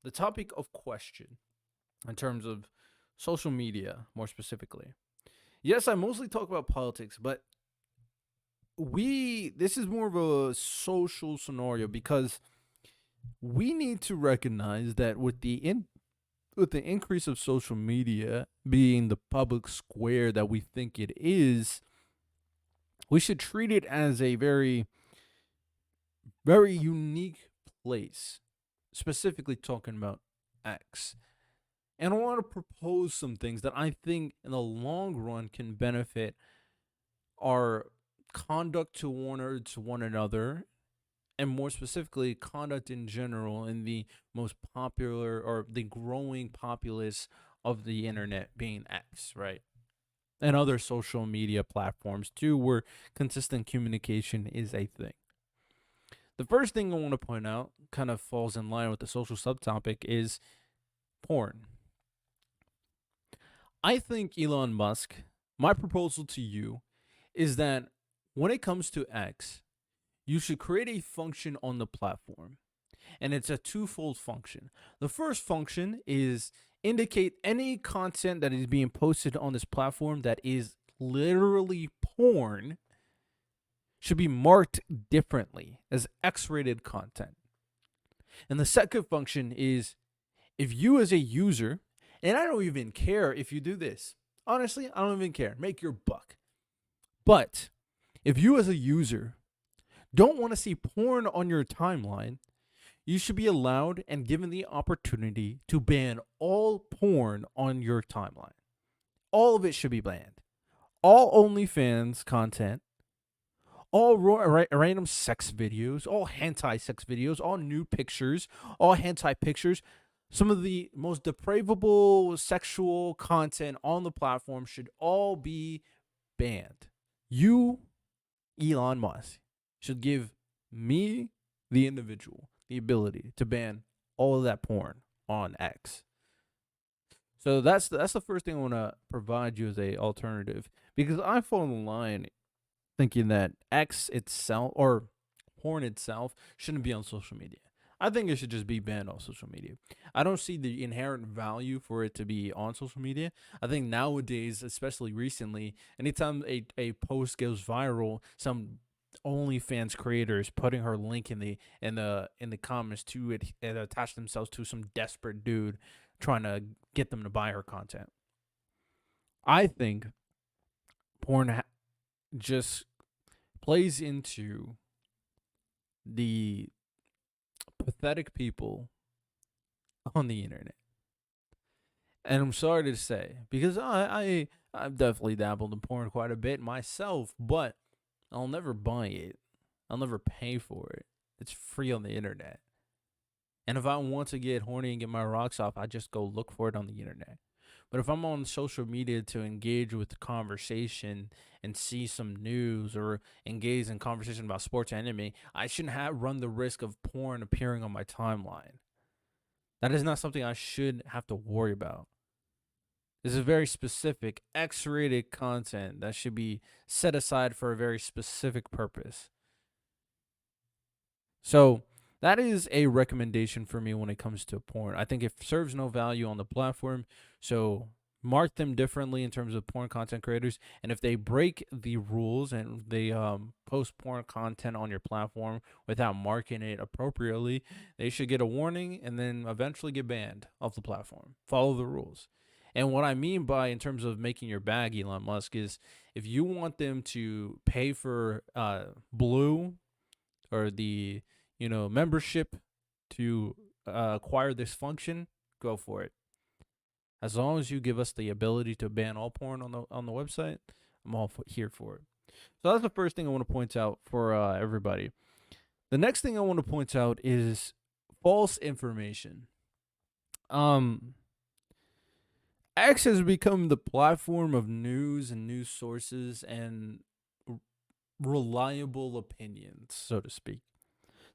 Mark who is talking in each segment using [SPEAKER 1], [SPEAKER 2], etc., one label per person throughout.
[SPEAKER 1] the topic of question in terms of social media, more specifically. Yes, I mostly talk about politics, but this is more of a social scenario because we need to recognize that with the increase of social media being the public square that we think it is, we should treat it as a very unique place, specifically talking about X. And I want to propose some things that I think in the long run can benefit our conduct to one another, and more specifically, conduct in general in the most popular or the growing populace of the internet being X, right? And other social media platforms too, where consistent communication is a thing. The first thing I want to point out kind of falls in line with the social subtopic is porn. I think Elon Musk, my proposal to you is that when it comes to X, you should create a function on the platform. And it's a twofold function. The first function is indicate any content that is being posted on this platform that is literally porn should be marked differently as X-rated content. And the second function is if you as a user, and I don't even care if you do this. Honestly, I don't even care. Make your buck. But if you as a user don't want to see porn on your timeline, you should be allowed and given the opportunity to ban all porn on your timeline. All of it should be banned. All OnlyFans content, all random sex videos, all hentai sex videos, all nude pictures, all hentai pictures. Some of the most depravable sexual content on the platform should all be banned. You, Elon Musk, should give me, the individual, the ability to ban all of that porn on X. So that's the first thing I want to provide you as a alternative, because I fall in the line thinking that X itself or porn itself shouldn't be on social media. I think it should just be banned on social media. I don't see the inherent value for it to be on social media. I think nowadays, especially recently, anytime a post goes viral, some OnlyFans creators putting her link in the comments to it and attach themselves to some desperate dude trying to get them to buy her content. I think porn just plays into the pathetic people on the internet. And I'm sorry to say, because I've definitely dabbled in porn quite a bit myself, but I'll never buy it. I'll never pay for it. It's free on the internet. And if I want to get horny and get my rocks off, I just go look for it on the internet. But if I'm on social media to engage with the conversation and see some news or engage in conversation about sports and anime, I shouldn't run the risk of porn appearing on my timeline. That is not something I should have to worry about. This is very specific, X-rated content that should be set aside for a very specific purpose. So that is a recommendation for me when it comes to porn. I think it serves no value on the platform, so mark them differently in terms of porn content creators. And if they break the rules and they post porn content on your platform without marking it appropriately, they should get a warning and then eventually get banned off the platform. Follow the rules. And what I mean by in terms of making your bag, Elon Musk, is if you want them to pay for Blue or the membership to acquire this function, go for it. As long as you give us the ability to ban all porn on the website, I'm all here for it. So that's the first thing I want to point out for everybody. The next thing I want to point out is false information. X has become the platform of news and news sources and reliable opinions, so to speak.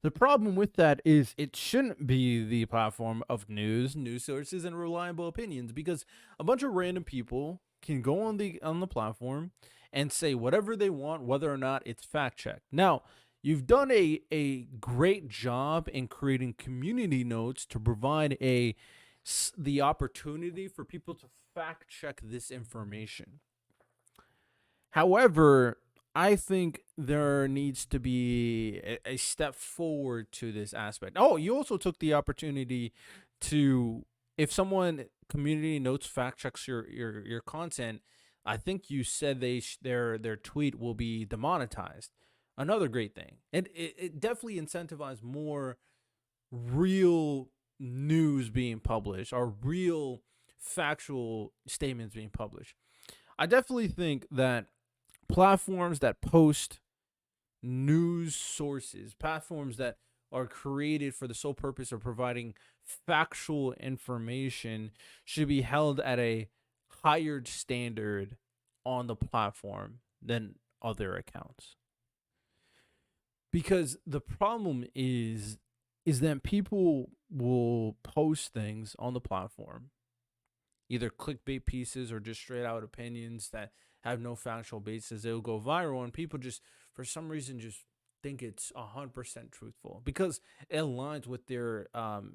[SPEAKER 1] The problem with that is it shouldn't be the platform of news sources, and reliable opinions, because a bunch of random people can go on the platform and say whatever they want, whether or not it's fact checked. Now, You've done a great job in creating community notes to provide the opportunity for people to fact check this information. However, I think there needs to be a step forward to this aspect. Oh, you also took the opportunity to, if someone community notes fact checks your content, I think you said their tweet will be demonetized. Another great thing, and it definitely incentivized more real news being published or real factual statements being published. I definitely think that platforms that post news sources, platforms that are created for the sole purpose of providing factual information, should be held at a higher standard on the platform than other accounts. Because the problem is that people will post things on the platform, either clickbait pieces or just straight out opinions that have no factual basis. It'll go viral, and people just, for some reason, just think it's 100% truthful because it aligns with their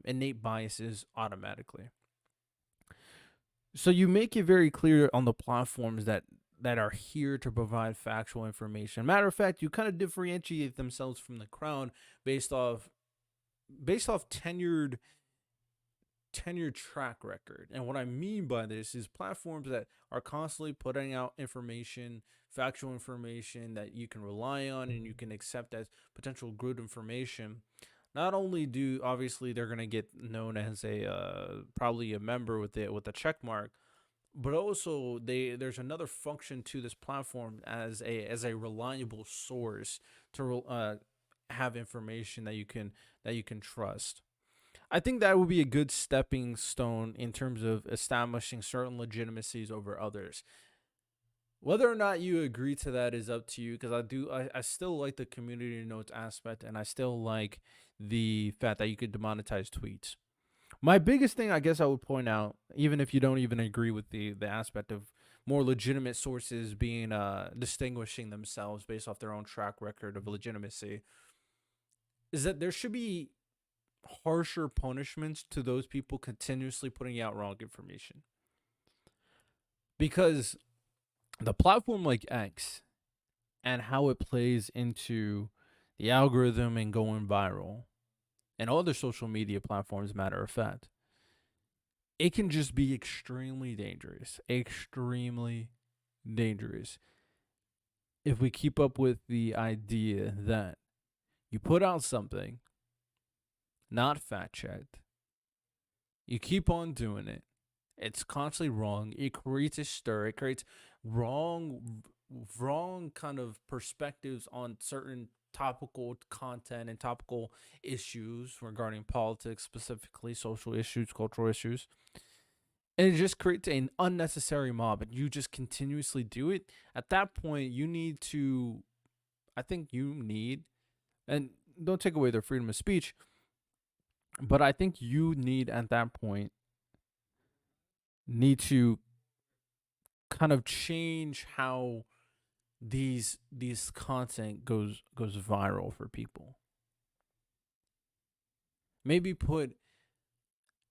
[SPEAKER 1] innate biases automatically. So you make it very clear on the platforms that are here to provide factual information. Matter of fact, you kind of differentiate themselves from the crowd based off tenured track record. And what I mean by this is platforms that are constantly putting out information, factual information that you can rely on and you can accept as potential good information. Not only do obviously they're gonna get known as a probably a member with a check mark, but also there's another function to this platform as a reliable source to have information that you can trust. I think that would be a good stepping stone in terms of establishing certain legitimacies over others. Whether or not you agree to that is up to you, because I still like the community notes aspect, and I still like the fact that you could demonetize tweets. My biggest thing I guess I would point out, even if you don't even agree with the aspect of more legitimate sources being distinguishing themselves based off their own track record of legitimacy, is that there should be harsher punishments to those people continuously putting out wrong information. Because the platform like X and how it plays into the algorithm and going viral, and other social media platforms, matter of fact, it can just be extremely dangerous. Extremely dangerous. If we keep up with the idea that you put out something not fact checked, you keep on doing it, it's constantly wrong. It creates a stir. It creates wrong kind of perspectives on certain topical content and topical issues regarding politics, specifically social issues, cultural issues. And it just creates an unnecessary mob, and you just continuously do it. At that point, you need to, I think you need, and don't take away their freedom of speech, but I think you need at that point need to kind of change how these content goes viral for people. Maybe put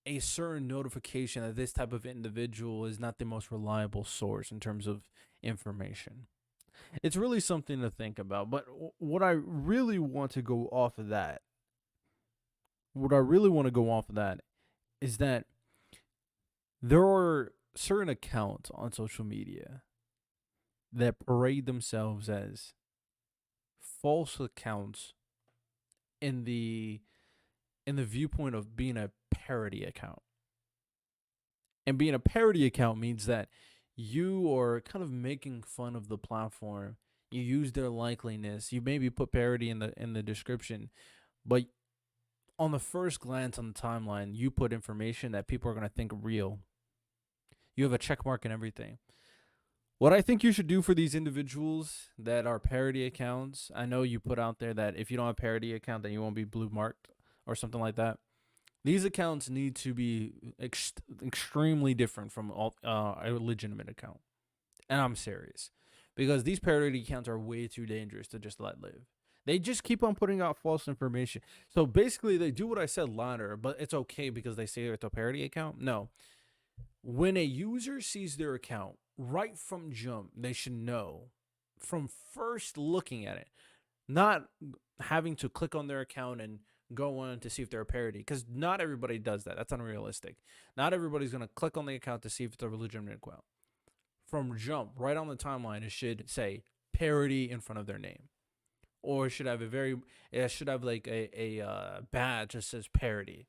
[SPEAKER 1] a certain notification that this type of individual is not the most reliable source in terms of information. It's really something to think about. But what I really want to go off of that, what I really want to go off of that is that there are certain accounts on social media that parade themselves as false accounts in the viewpoint of being a parody account. And being a parody account means that you are kind of making fun of the platform. You use their likeliness. You maybe put parody in the description, but on the first glance on the timeline, you put information that people are going to think real. You have a check mark and everything. What I think you should do for these individuals that are parody accounts, I know you put out there that if you don't have a parody account, then you won't be blue marked or something like that. These accounts need to be extremely different from a legitimate account. And I'm serious. Because these parody accounts are way too dangerous to just let live. They just keep on putting out false information. So basically, they do what I said latter, but it's okay because they say it's a parody account. No, when a user sees their account right from jump, they should know from first looking at it, not having to click on their account and go on to see if they're a parody, because not everybody does that. That's unrealistic. Not everybody's going to click on the account to see if it's a legitimate account. From jump, right on the timeline, it should say parody in front of their name, or it should have like a badge that says parody.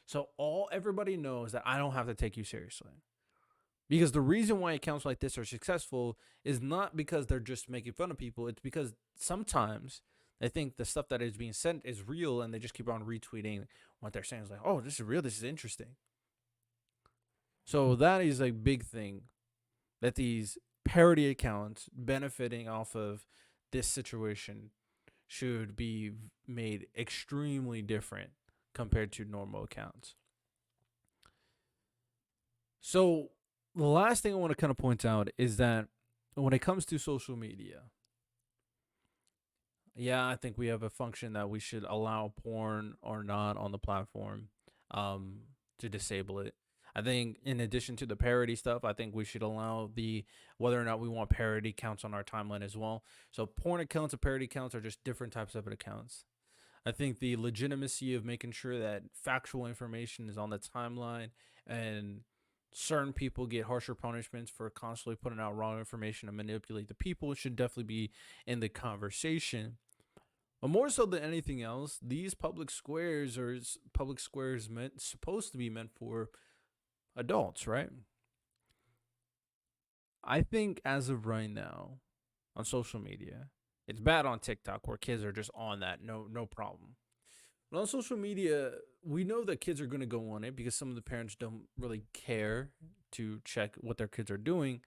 [SPEAKER 1] So all everybody knows that I don't have to take you seriously. Because the reason why accounts like this are successful is not because they're just making fun of people. It's because sometimes they think the stuff that is being sent is real and they just keep on retweeting what they're saying. It's like, oh, this is real. This is interesting. So that is a big thing that these parody accounts benefiting off of this situation should be made extremely different compared to normal accounts. So the last thing I want to kind of point out is that when it comes to social media, yeah, I think we have a function that we should allow porn or not on the platform, um, to disable it. I think in addition to the parody stuff, I think we should allow the whether or not we want parody counts on our timeline as well. So porn accounts and parody accounts are just different types of accounts. I think the legitimacy of making sure that factual information is on the timeline and certain people get harsher punishments for constantly putting out wrong information to manipulate the people should definitely be in the conversation. But more so than anything else, these public squares meant supposed to be meant for adults, right? I think as of right now on social media, it's bad on TikTok where kids are just on that, no problem. But on social media, we know that kids are going to go on it because some of the parents don't really care to check what their kids are doing.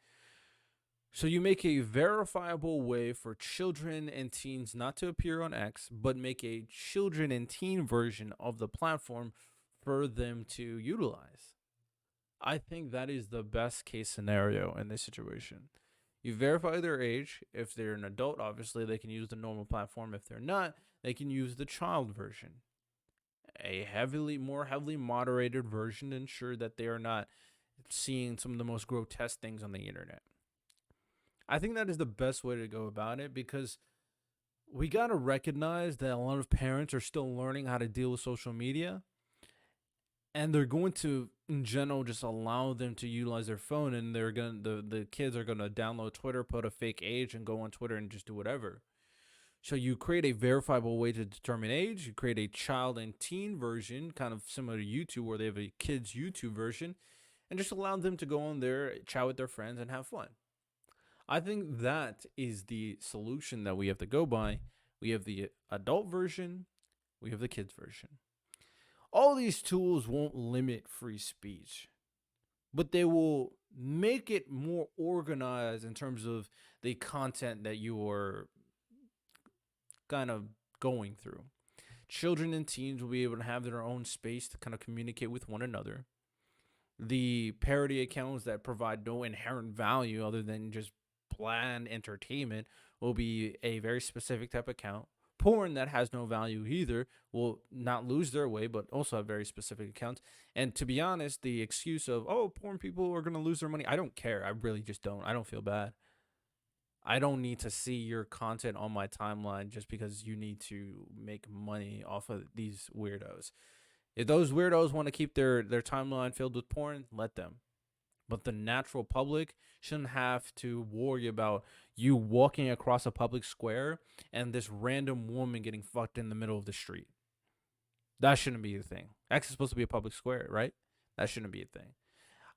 [SPEAKER 1] So you make a verifiable way for children and teens not to appear on X, but make a children and teen version of the platform for them to utilize. I think that is the best case scenario in this situation. You verify their age. If they're an adult, obviously they can use the normal platform. If they're not, they can use the child version, a more heavily moderated version to ensure that they are not seeing some of the most grotesque things on the internet. I think that is the best way to go about it because we got to recognize that a lot of parents are still learning how to deal with social media, and they're going to in general just allow them to utilize their phone, and the kids are going to download Twitter, put a fake age and go on Twitter and just do whatever. So you create a verifiable way to determine age. You create a child and teen version, kind of similar to YouTube, where they have a kids YouTube version, and just allow them to go on there, chat with their friends, and have fun. I think that is the solution that we have to go by. We have the adult version, we have the kids version. All these tools won't limit free speech, but they will make it more organized in terms of the content that you are kind of going through. Children and teens will be able to have their own space to kind of communicate with one another. The parody accounts that provide no inherent value other than just bland entertainment will be a very specific type of account. Porn that has no value either will not lose their way, but also have very specific accounts. And to be honest, the excuse of, oh, porn people are going to lose their money, I don't care. I really just don't. I don't feel bad. I don't need to see your content on my timeline just because you need to make money off of these weirdos. If those weirdos want to keep their timeline filled with porn, let them. But the natural public shouldn't have to worry about you walking across a public square and this random woman getting fucked in the middle of the street. That shouldn't be a thing. X is supposed to be a public square, right? That shouldn't be a thing.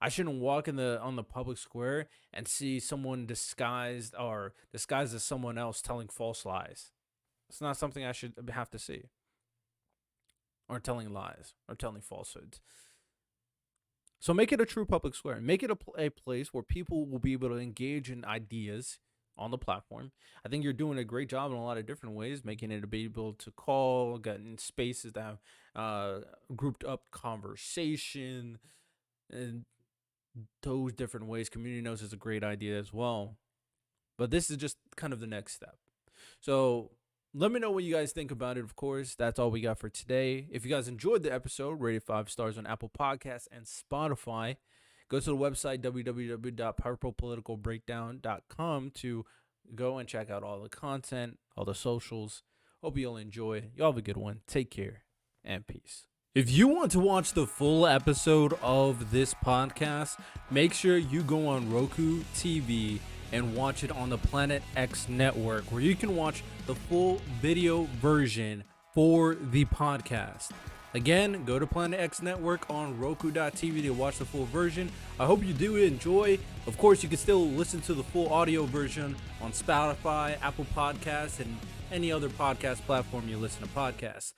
[SPEAKER 1] I shouldn't walk in the on the public square and see someone disguised as someone else telling false lies. It's not something I should have to see. Or telling lies or telling falsehoods. So make it a true public square. Make it a place where people will be able to engage in ideas on the platform. I think you're doing a great job in a lot of different ways, making it to be able to call, getting spaces that have grouped up conversation, and those different ways. Community notes is a great idea as well. But this is just kind of the next step. So Let me know what you guys think about it. Of course, that's all we got for today. If you guys enjoyed the episode, rate it 5 stars on Apple Podcasts and Spotify. Go to the website www.purplepoliticalbreakdown.com to go and check out all the content, all the socials. Hope you all enjoy. Y'all have a good one. Take care and peace. If you want to watch the full episode of this podcast, make sure you go on Roku TV and watch it on the Planet X network, where you can watch the full video version for the podcast. Again, go to Planet X Network on Roku.tv to watch the full version. I hope you do enjoy. Of course, you can still listen to the full audio version on Spotify, Apple Podcasts, and any other podcast platform you listen to podcasts.